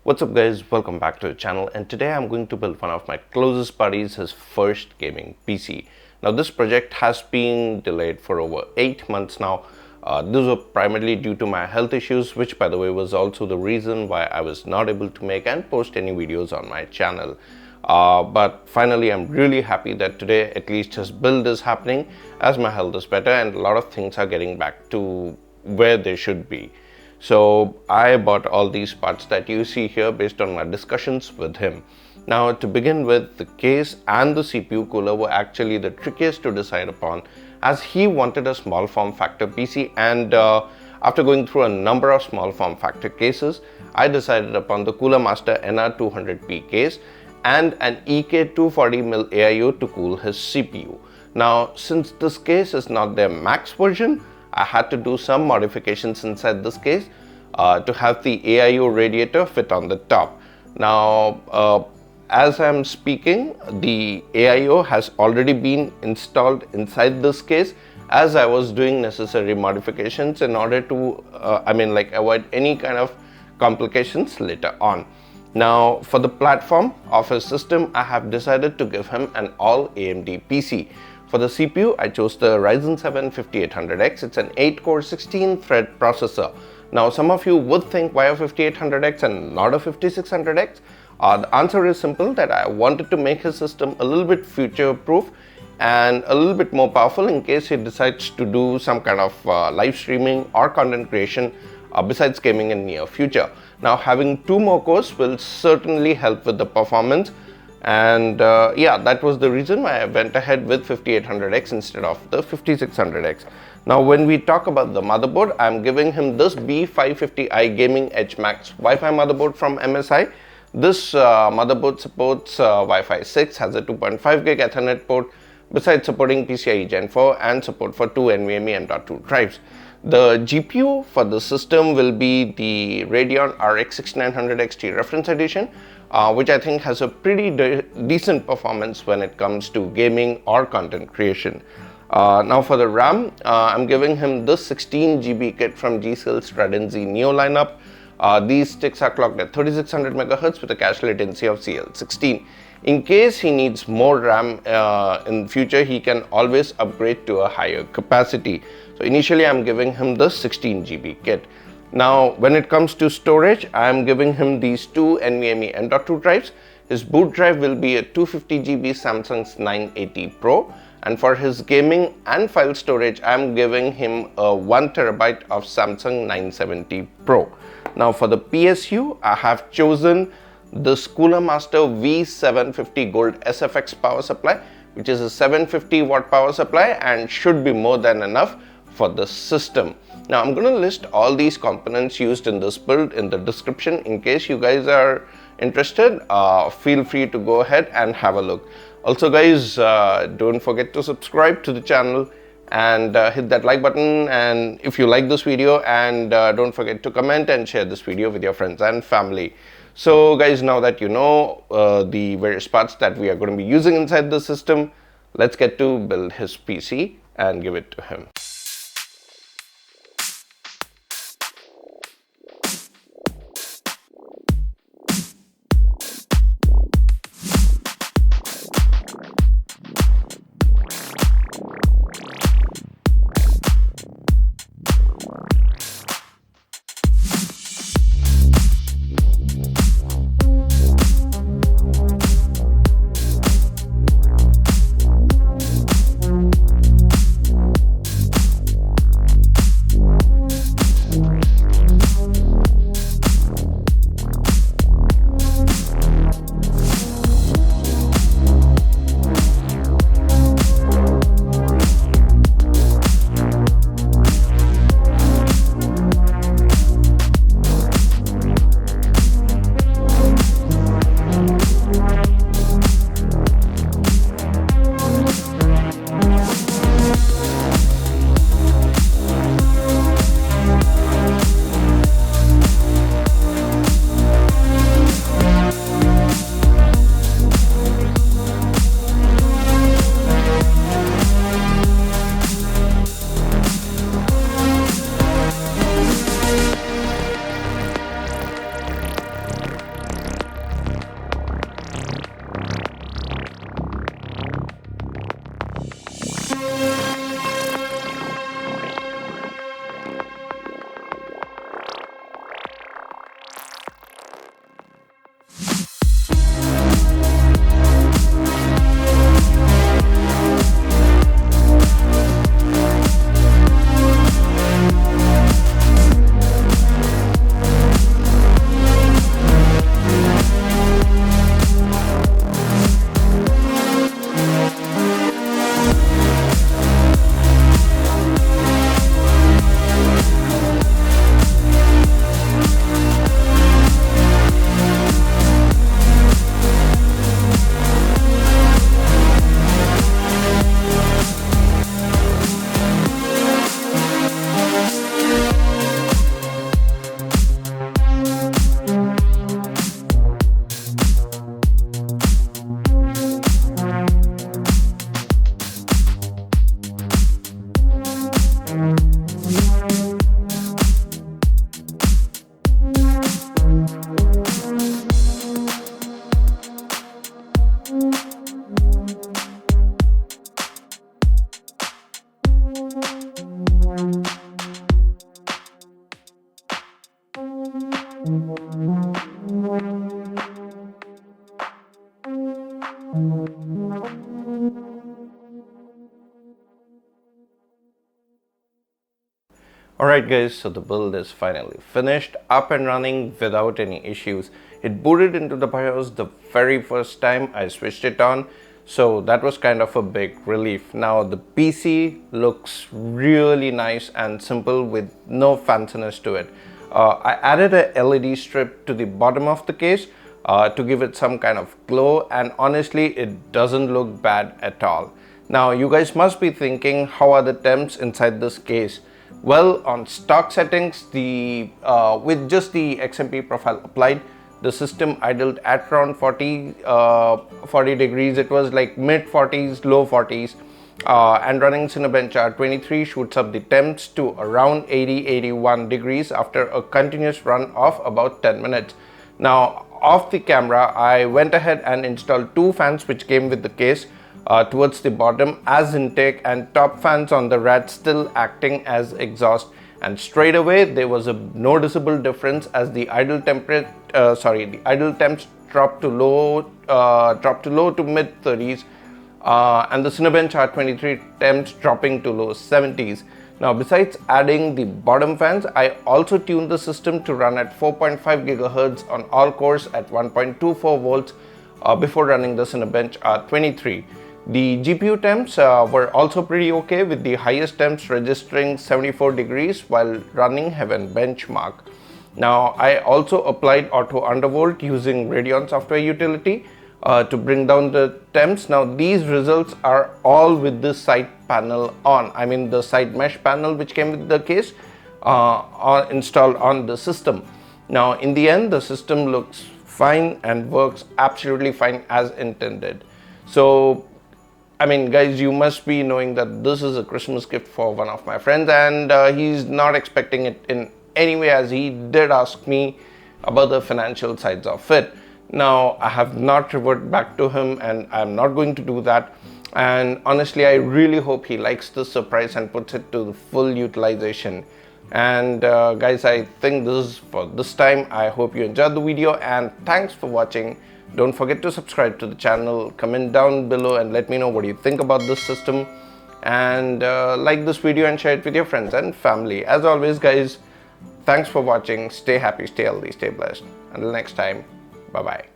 What's up guys, welcome back to the channel, and today I'm going to build one of my closest buddies his first gaming PC. Now this project has been delayed for over 8 months now. These were primarily due to my health issues, which by the way was also the reason why I was not able to make and post any videos on my channel. But finally I'm really happy that today at least his build is happening as my health is better and a lot of things are getting back to where they should be. So I bought all these parts that you see here based on my discussions with him. Now to begin with, the case and the CPU cooler were actually the trickiest to decide upon, as he wanted a small form factor PC, and after going through a number of small form factor cases, I decided upon the Cooler Master NR200P case and an EK240mm AIO to cool his CPU. Now since this case is not their max version, I had to do some modifications inside this case to have the AIO radiator fit on the top. Now as I'm speaking, the AIO has already been installed inside this case, as I was doing necessary modifications in order to avoid any kind of complications later on. Now for the platform of his system, I have decided to give him an all AMD PC. For the CPU, I chose the Ryzen 7 5800X. It's an 8-core 16-thread processor. Now some of you would think, why a 5800X and not a 5600X? The answer is simple, that I wanted to make his system a little bit future-proof and a little bit more powerful in case he decides to do some kind of live streaming or content creation besides gaming in near future. Now having 2 more cores will certainly help with the performance, and yeah, that was the reason why I went ahead with 5800X instead of the 5600X. Now when we talk about the motherboard, I'm giving him this B550i Gaming Edge Max Wi-Fi motherboard from MSI. This motherboard supports Wi-Fi 6, has a 2.5 gig Ethernet port, besides supporting PCIe Gen 4 and support for 2 NVMe M.2 drives. The GPU for the system will be the Radeon RX6900 XT reference edition, which I think has a pretty decent performance when it comes to gaming or content creation. Now for the RAM, I'm giving him this 16GB kit from G-Skill's Trident Z Neo lineup. These sticks are clocked at 3600 MHz with a cache latency of CL16. In case he needs more RAM in future, he can always upgrade to a higher capacity. So initially I'm giving him the 16GB kit. Now when it comes to storage, I am giving him these 2 NVMe M.2 drives. His boot drive will be a 250GB Samsung's 980 Pro, and for his gaming and file storage, I am giving him a 1TB of Samsung 970 Pro. Now for the PSU, I have chosen this Cooler Master V750 Gold SFX power supply, which is a 750 watt power supply and should be more than enough for the system. Now I'm going to list all these components used in this build in the description. In case you guys are interested, feel free to go ahead and have a look. Also guys, don't forget to subscribe to the channel and hit that like button, and if you like this video, and don't forget to comment and share this video with your friends and family. So guys, now that you know the various parts that we are going to be using inside the system, let's get to build his PC and give it to him. Alright guys, so the build is finally finished, up and running without any issues. It booted into the BIOS the very first time I switched it on, so that was kind of a big relief. Now the PC looks really nice and simple with no fanciness to it. I added a LED strip to the bottom of the case to give it some kind of glow, and honestly it doesn't look bad at all. Now you guys must be thinking, how are the temps inside this case? Well, on stock settings, with just the XMP profile applied, the system idled at around 40 degrees. It was like mid 40s, low 40s, and running Cinebench R23 shoots up the temps to around 80-81 degrees after a continuous run of about 10 minutes. Now, off the camera, I went ahead and installed two fans which came with the case towards the bottom as intake, and top fans on the rad still acting as exhaust, and straight away there was a noticeable difference as the idle temps dropped to low to mid 30s, and the Cinebench R23 temps dropping to low 70s. Now, besides adding the bottom fans, I also tuned the system to run at 4.5 GHz on all cores at 1.24 volts before running the Cinebench R23. The GPU temps were also pretty okay, with the highest temps registering 74 degrees while running Heaven benchmark. Now, I also applied auto undervolt using Radeon software utility to bring down the temps. Now, these results are all with the side panel on, I mean the side mesh panel which came with the case installed on the system. Now, in the end, the system looks fine and works absolutely fine as intended. So, I mean guys, you must be knowing that this is a Christmas gift for one of my friends, and he's not expecting it in any way, as he did ask me about the financial sides of it. Now, I have not reverted back to him, and I'm not going to do that. And honestly, I really hope he likes this surprise and puts it to the full utilization. And guys, I think this is for this time. I hope you enjoyed the video, and thanks for watching. Don't forget to subscribe to the channel, comment down below and let me know what you think about this system, and like this video and share it with your friends and family. As always guys, thanks for watching. Stay happy, stay healthy, stay blessed. Until next time, bye bye.